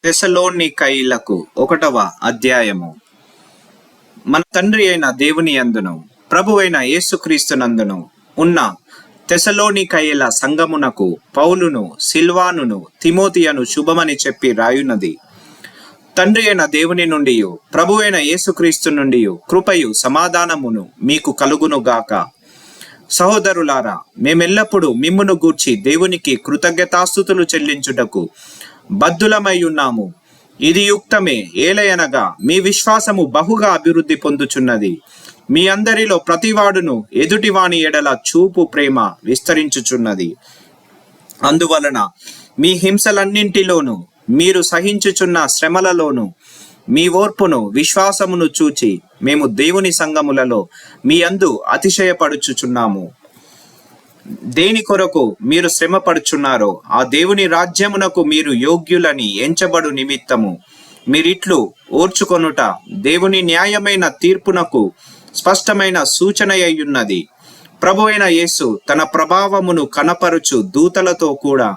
తెస్సలోనికైలకు 1వ అధ్యాయము. మన తండ్రి అయిన దేవుని యందును ప్రభువైన యేసుక్రీస్తునందును ఉన్న తెస్సలోనికైల సంఘమునకు పౌలును, సిల్వానును, తిమోతియను శుభమని చెప్పి రాయున్నది. తండ్రి అయిన దేవుని నుండియు ప్రభువైన యేసుక్రీస్తు నుండియు కృపయు సమాధానమును మీకు కలుగునుగాక. సహోదరులారా, మేమెల్లప్పుడూ మిమ్మును గూర్చి దేవునికి కృతజ్ఞతాస్తుతులు చెల్లించుటకు బద్ధులమై ఉన్నాము. ఇది యుక్తమే. ఏలయనగా మీ విశ్వాసము బహుగా అభివృద్ధి పొందుచున్నది. మీ అందరిలో ప్రతివాడును ఎదుటివాని ఎడల చూపు ప్రేమ విస్తరించుచున్నది. అందువలన మీ హింసలన్నింటిలోనూ మీరు సహించుచున్న శ్రమలలోనూ మీ ఓర్పును విశ్వాసమును చూచి మేము దేవుని సంఘములలో మీ యందు అతిశయపడుచుచున్నాము. దేని కొరకు మీరు శ్రమపడుచున్నారో ఆ దేవుని రాజ్యమునకు మీరు యోగ్యులని ఎంచబడు నిమిత్తము మీరిట్లు ఓర్చుకొనుట దేవుని న్యాయమైన తీర్పునకు స్పష్టమైన సూచనయ్యున్నది. ప్రభువైన యేసు తన ప్రభావమును కనపరుచు దూతలతో కూడా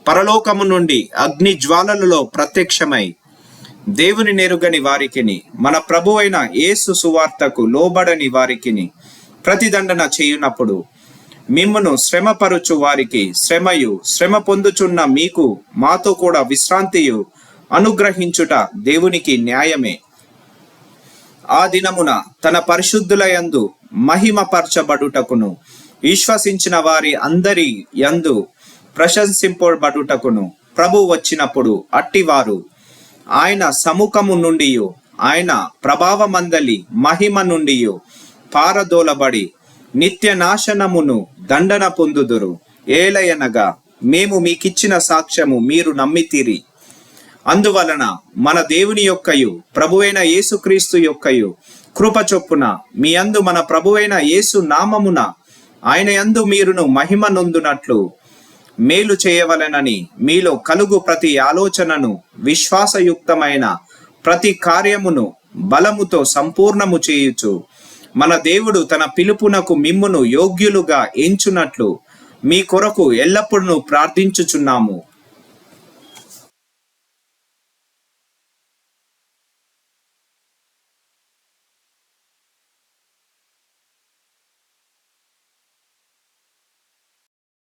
పరలోకము నుండి అగ్ని జ్వాలలలో ప్రత్యక్షమై దేవుని నెరుగని వారికిని మన ప్రభువైన యేసు సువార్తకు లోబడని వారికిని ప్రతిదండన చేయునప్పుడు మిమ్మును శ్రమపరుచు వారికి శ్రమయు, శ్రమ పొందుచున్న మీకు మాతో కూడా విశ్రాంతియు అనుగ్రహించుట దేవునికి న్యాయమే. ఆ దినమున తన పరిశుద్ధుల యందు మహిమపరచబడుటకును విశ్వసించిన వారి అందరి యందు ప్రశంసింపబడుటకును ప్రభు వచ్చినప్పుడు అట్టివారు ఆయన సముఖము నుండియు ఆయన ప్రభావమందలి మహిమ నుండియు పారదోలబడి నిత్య నాశనమును దండన పొందుదురు. ఏలయనగా మేము మీకిచ్చిన సాక్ష్యము మీరు నమ్మితిరి. అందువలన మన దేవుని యొక్కయు ప్రభువైన యేసుక్రీస్తు యొక్కయు కృప చొప్పున మీ యందు మన ప్రభువైన యేసు నామమున ఆయన యందు మీరును మహిమ నొందునట్లు మేలు చేయవలెనని మీలో కలుగు ప్రతి ఆలోచనను విశ్వాసయుక్తమైన ప్రతి కార్యమును బలముతో సంపూర్ణము చేయుచు మన దేవుడు తన పిలుపునకు మిమ్మును యోగ్యులుగా ఎంచునట్లు మీ కొరకు ఎల్లప్పుడూ ప్రార్థించుచున్నాము.